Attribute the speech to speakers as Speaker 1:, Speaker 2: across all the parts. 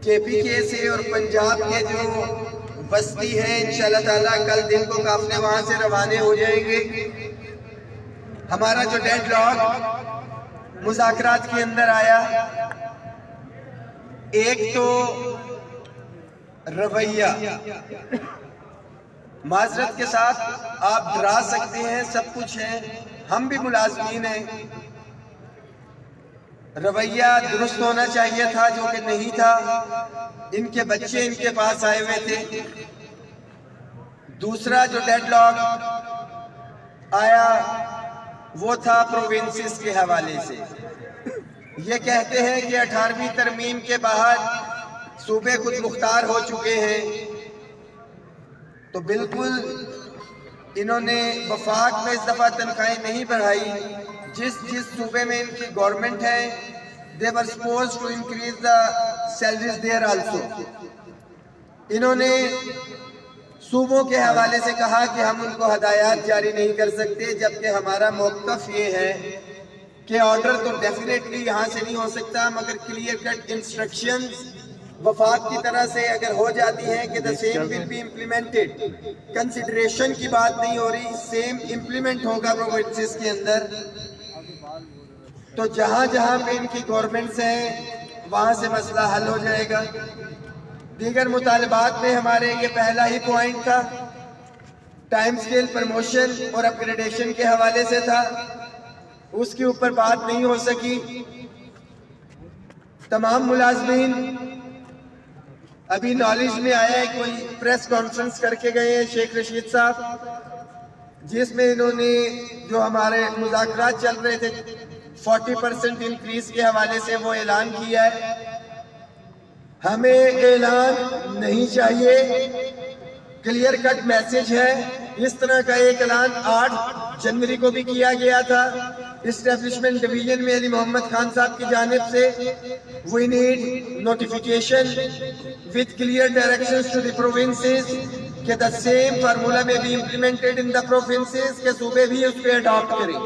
Speaker 1: کے پی کے سے اور پنجاب کے جو بستی ہے انشاءاللہ تعالیٰ کل دن کو قافلے وہاں سے روانہ ہو جائیں گے۔ ہمارا جو ڈیڈ لاک مذاکرات کے اندر آیا، ایک تو رویہ، معذرت کے ساتھ آپ ڈرا سکتے ہیں، سب کچھ ہے، ہم بھی ملازمین ہیں، رویہ درست ہونا چاہیے تھا جو کہ نہیں تھا۔ ان کے بچے ان کے پاس آئے ہوئے تھے۔ دوسرا جو ڈیڈ لاک آیا وہ تھا پروونسز کے حوالے سے۔ یہ کہتے ہیں کہ 18ویں ترمیم کے بعد صوبے خود مختار ہو چکے ہیں، تو بالکل انہوں نے وفاق میں اس دفعہ تنخواہیں نہیں بڑھائی۔ جس صوبے میں ان کی گورنمنٹ ہے they were supposed to increase the salaries there also۔ انہوں نے صوبوں کے حوالے سے کہا کہ ہم ان کو ہدایات جاری نہیں کر سکتے، جبکہ ہمارا موقف یہ ہے کہ آرڈر تو ڈیفینیٹلی یہاں سے نہیں ہو سکتا، مگر کلیئر کٹ انسٹرکشنز وفاق کی طرح سے اگر ہو جاتی ہیں کہ the same will be implemented، consideration کی بات نہیں ہو رہی، سیم امپلیمنٹ ہوگا پروونسز کے اندر، تو جہاں جہاں پہ ان کی گورنمنٹس ہیں وہاں سے مسئلہ حل ہو جائے گا۔ دیگر مطالبات میں ہمارے یہ پہلا ہی پوائنٹ تھا، ٹائم سکیل پروموشن اور اپ گریڈیشن کے حوالے سے تھا، اس کے اوپر بات نہیں ہو سکی۔ تمام ملازمین ابھی نالج میں آیا ہے، کوئی پریس کانفرنس کر کے گئے ہیں شیخ رشید صاحب، جس میں انہوں نے جو ہمارے مذاکرات چل رہے تھے 40% انکریز کے حوالے سے وہ اعلان کیا ہے۔ ہمیں اعلان نہیں چاہیے، کلیئر کٹ میسج ہے۔ اس طرح کا ایک اعلان 8 جنوری کو بھی کیا گیا تھا اسٹیبلشمنٹ ڈویژن میں علی محمد خان صاحب کی جانب سے۔ We need notification with clear directions to the provinces کہ the same formula may be implemented in the provinces، کہ صوبے بھی اس پہ اڈاپٹ کریں۔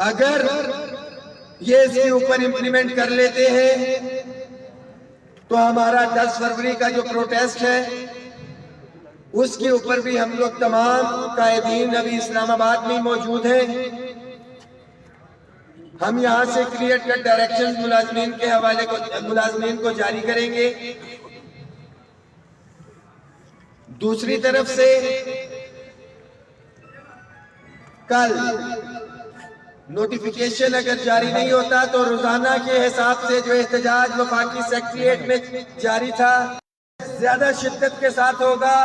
Speaker 1: اگر یہ اس کے اوپر امپلیمنٹ کر لیتے ہیں تو ہمارا 10 فروری کا جو پروٹیسٹ ہے اس کے اوپر بھی ہم لوگ تمام قائدین ابھی اسلام آباد میں موجود ہیں، ہم یہاں سے کلیئر کٹ ڈائریکشن ملازمین کے حوالے کو ملازمین کو جاری کریں گے۔ دوسری طرف سے کل نوٹیفیکیشن اگر جاری نہیں ہوتا تو روزانہ کے حساب سے جو احتجاج وفاقی سیکریٹریٹ میں جاری تھا زیادہ شدت کے ساتھ ہوگا،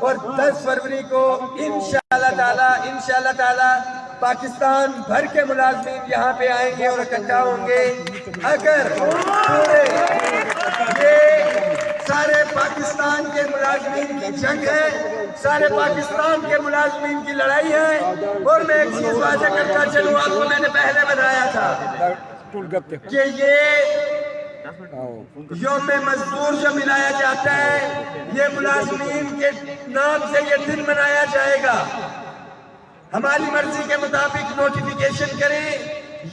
Speaker 1: اور 10 فروری کو انشاءاللہ تعالی پاکستان بھر کے ملازمین یہاں پہ آئیں گے اور اکٹھا ہوں گے۔ اگر یہ سارے پاکستان کے ملازمین کی جنگ ہے، سارے پاکستان کے ملازمین کی لڑائی ہے، اور میں ایک چیز واضح کرتا چلوں، آپ کو میں نے پہلے بتایا تھا کہ یہ یوم مزدور جو منایا جاتا ہے یہ ملازمین کے نام سے یہ دن منایا جائے گا۔ ہماری مرضی کے مطابق نوٹیفیکیشن کریں،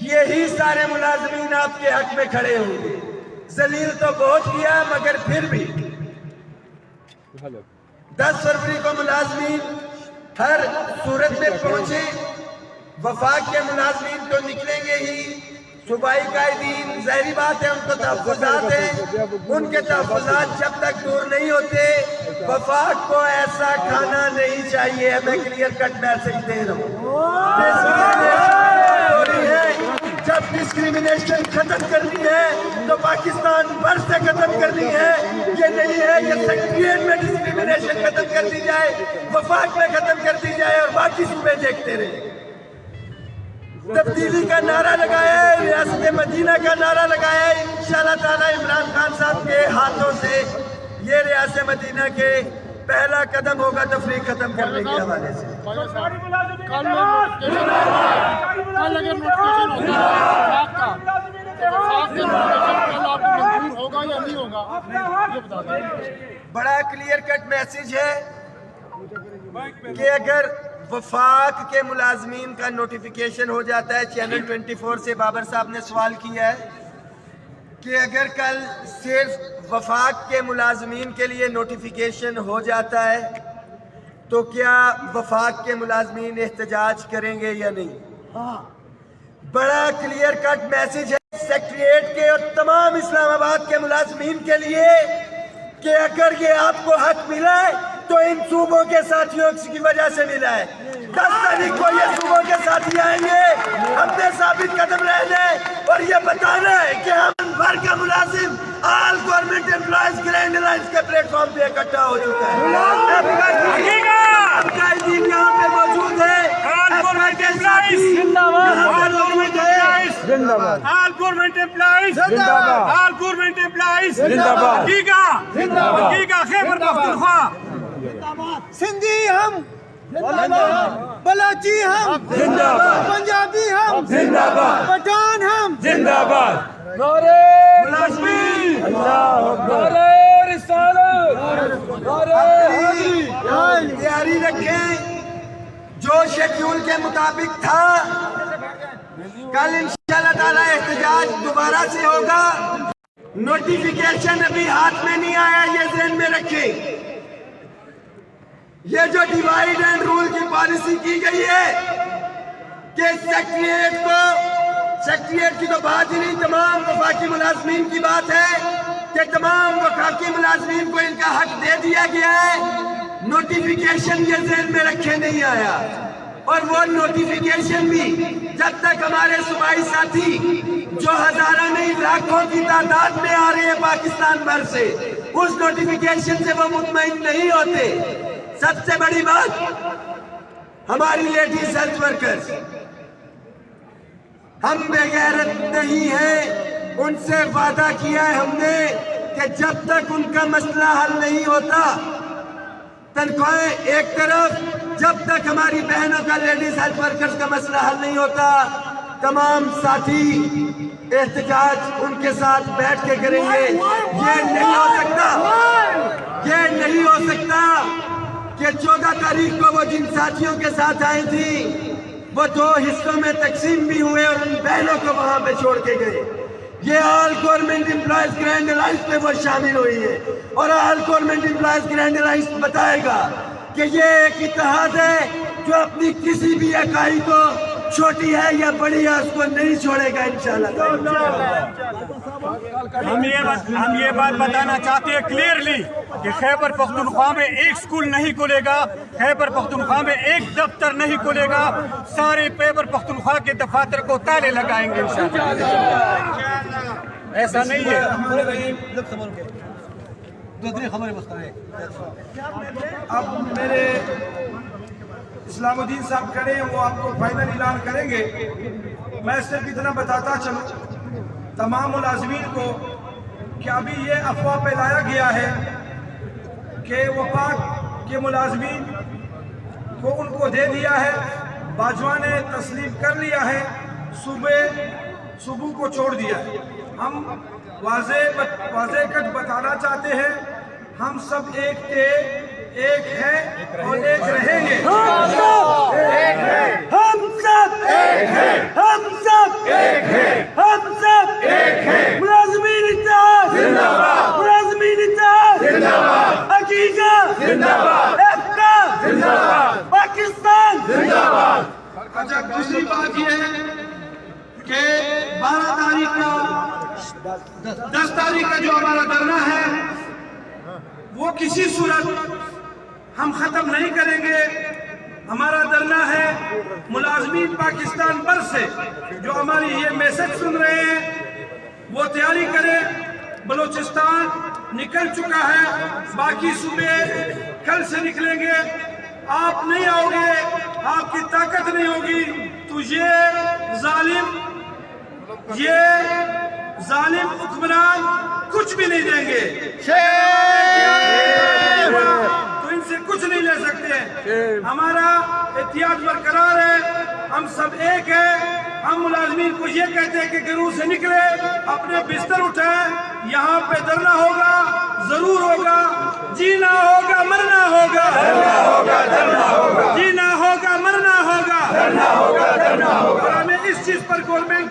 Speaker 1: یہی سارے ملازمین آپ کے حق میں کھڑے ہوں گے۔ ذلیل تو بہت کیا مگر پھر بھی 10 فروری کو ملازمین ہر صورت میں پہنچے، وفاق کے ملازمین تو نکلیں گے ہی، صوبائی قائدین ظاہری بات ہے ان کو تحفظات ہیں، ان کے تحفظات جب تک دور نہیں ہوتے وفاق کو ایسا کھانا نہیں چاہیے۔ میں کلیئر کٹ میسج دے رہا ہوں، جب ڈسکریمنیشن ختم کرنی ہے تو پاکستان بھر سے ختم کرنی ہے۔ یہ نہیں ہے کہ سیکریٹریٹ میں ڈسکریمنیشن ختم کر دی جائے، وفاق میں ختم کر دی جائے اور باقی صوبے دیکھتے رہے۔ تبدیلی کا نعرہ لگایا ہے، ریاست مدینہ کا نعرہ لگایا ہے، انشاءاللہ تعالی عمران خان صاحب کے ہاتھوں سے یہ ریاست مدینہ کے پہلا قدم ہوگا تفریق ختم کرنے کے حوالے سے۔ بڑا کلیئر کٹ میسج ہے کہ اگر وفاق کے ملازمین کا نوٹیفیکیشن ہو جاتا ہے، چینل 24 سے بابر صاحب نے سوال کیا ہے، کہ اگر کل صرف وفاق کے ملازمین کے لیے نوٹیفیکیشن ہو جاتا ہے تو کیا وفاق کے ملازمین احتجاج کریں گے یا نہیں؟ بڑا کلیئر کٹ میسج ہے سیکریٹریٹ کے اور تمام اسلام آباد کے ملازمین کے لیے کہ اگر یہ آپ کو حق ملا ہے تو ان صوبوں کے ساتھیوں کی وجہ سے ملا ہے۔ 10 تاریخ کو یہ صوبوں کے ساتھی آئیں گے، ہم نے ثابت قدم رہنا ہے اور یہ بتانا ہے کہ ہم بھر کا ملازم آل گورنمنٹ امپلائیز گرینڈ الائنس کے پلیٹ فارم پہ اکٹھا ہو چکا ہے۔ قائدین یہاں پہ موجود ہے،
Speaker 2: آل گورنمنٹ امپلائیز زندہ باد، آل گورنمنٹ امپلائیز زندہ باد، آل گورنمنٹ امپلائیز زندہ باد، حقیقہ خیبر پختونخوا
Speaker 3: سندھی ہم بلاچی ہم
Speaker 2: زندہ باد،
Speaker 3: پنجابی ہم
Speaker 2: زندہ باد،
Speaker 3: پٹھان ہم
Speaker 2: زندہ باد،
Speaker 1: ملازمین تیاری رکھیں، جو شیڈیول کے مطابق تھا کل انشاءاللہ تعالی احتجاج دوبارہ سے ہوگا۔ نوٹیفیکیشن ابھی ہاتھ میں نہیں آیا، یہ ذہن میں رکھیں۔ یہ جو ڈیوائیڈ اینڈ رول کی پالیسی کی گئی ہے کہ سیکریٹریٹ کی تو بات ہی نہیں، تمام وفاقی ملازمین کی بات ہے کہ تمام وفاقی ملازمین کو ان کا حق دے دیا گیا ہے۔ نوٹیفیکیشن یہ ذہن میں رکھے نہیں آیا، اور وہ نوٹیفیکیشن بھی جب تک ہمارے صوبائی ساتھی جو ہزارہ نہیں لاکھوں کی تعداد میں آ رہے ہیں پاکستان بھر سے، اس نوٹیفیکیشن سے وہ مطمئن نہیں ہوتے۔ سب سے بڑی بات ہماری لیڈیز ہیلتھ ورکرز، ہم بے غیرت نہیں ہیں، ان سے وعدہ کیا ہے ہم نے کہ جب تک ان کا مسئلہ حل نہیں ہوتا، تنخواہیں ایک طرف، جب تک ہماری بہنوں کا لیڈیز ہیلتھ ورکرز کا مسئلہ حل نہیں ہوتا، تمام ساتھی احتجاج ان کے ساتھ بیٹھ کے کریں گے۔ یہ نہیں ہو سکتا کہ 14 تاریخ کو وہ جن ساتھیوں کے ساتھ آئی تھی وہ 2 حصوں میں تقسیم بھی ہوئے اور ان بہنوں کو وہاں پہ چھوڑ کے گئے۔ یہ آل گورنمنٹ امپلائیز گرینڈ الائنس میں وہ شامل ہوئی ہے، اور آل گورنمنٹ امپلائیز گرینڈ الائنس بتائے گا کہ یہ ایک اتحاد ہے جو اپنی کسی بھی اکائی کو، چھوٹی ہے یا بڑی ہے، اس کو نہیں چھوڑے گا انشاءاللہ۔
Speaker 2: ہم یہ بات بتانا چاہتے ہیں کلیئرلی کہ خیبر پختونخوا میں ایک سکول نہیں کھلے گا، خیبر پختونخوا میں ایک دفتر نہیں کھلے گا، سارے خیبر پختونخوا کے دفاتر کو تالے لگائیں گے انشاءاللہ۔ ایسا نہیں ہے۔
Speaker 4: اب میرے اسلام الدین صاحب کھڑے ہیں، وہ آپ کو فائنل اعلان کریں گے۔ میں صرف اتنا بتاتا چلوں تمام ملازمین کو کہ ابھی یہ افواہ پھیلایا گیا ہے کہ وفاق کے ملازمین کو ان کو دے دیا ہے، باجوہ نے تسلیم کر لیا ہے، صوبوں کو چھوڑ دیا ہے۔ ہم واضح کٹ بتانا چاہتے ہیں، ہم سب ایک تھے، ایک ہے اور ایک رہیں گے۔
Speaker 3: ہم سب ایک ہیں، ہم سب ایک ہیں، ہم سب ایک ہیں، ہم سب ایک ہیں۔ ملازمین اتحاد زندہ باد، ملازمین اتحاد زندہ باد، حقیقہ زندہ باد، افقہ زندہ باد، پاکستان زندہ باد۔
Speaker 4: اچھا، دوسری بات یہ ہے کہ 12 تاریخ کا 10 تاریخ کا جو ہمارا دھرنا ہے وہ کسی صورت ہم ختم نہیں کریں گے۔ ہمارا دھرنا ہے ملازمین پاکستان بھر سے جو ہماری یہ میسج سن رہے ہیں وہ تیاری کریں۔ بلوچستان نکل چکا ہے، باقی صوبے کل سے نکلیں گے۔ آپ نہیں آؤ گے، آپ کی طاقت نہیں ہوگی تو یہ ظالم حکمران کچھ بھی نہیں دیں گے، تو ان سے کچھ نہیں لے سکتے۔ ہمارا اتحاد برقرار ہے، ہم سب ایک ہیں۔ ہم ملازمین کو یہ کہتے ہیں کہ گھروں سے نکلے، اپنے بستر اٹھائیں، یہاں پہ دھرنا ہوگا، ضرور ہوگا، جینا ہوگا مرنا ہوگا، جینا ہوگا مرنا ہوگا، اور ہمیں اس چیز پر گورنمنٹ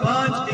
Speaker 5: 5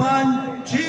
Speaker 5: 5-6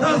Speaker 5: 10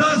Speaker 5: 10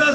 Speaker 5: 10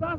Speaker 2: 10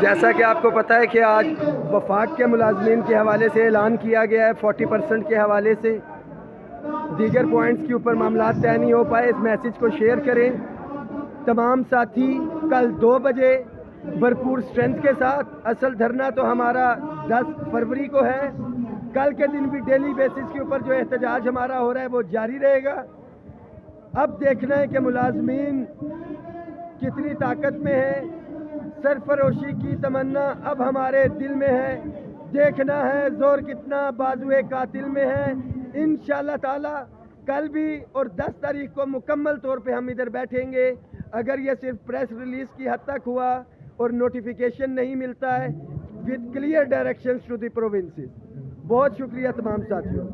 Speaker 3: جیسا کہ آپ کو پتہ ہے کہ آج وفاق کے ملازمین کے حوالے سے اعلان کیا گیا ہے 40% کے حوالے سے، دیگر پوائنٹس کے اوپر معاملات طے نہیں ہو پائے، اس میسج کو شیئر کریں تمام ساتھی۔ کل 2 بجے بھرپور اسٹرینتھ کے ساتھ، اصل دھرنا تو ہمارا 10 فروری کو ہے، کل کے دن بھی ڈیلی بیسس کے اوپر جو احتجاج ہمارا ہو رہا ہے وہ جاری رہے گا۔ اب دیکھنا ہے کہ ملازمین کتنی طاقت میں ہے، سرفروشی کی تمنا اب ہمارے دل میں ہے، دیکھنا ہے زور کتنا بازوئے قاتل میں ہے۔ انشاءاللہ تعالی کل بھی اور 10 تاریخ کو مکمل طور پہ ہم ادھر بیٹھیں گے۔ اگر یہ صرف پریس ریلیز کی حد تک ہوا اور نوٹیفیکیشن نہیں ملتا ہے، with clear directions to the provinces۔ بہت شکریہ تمام ساتھیوں۔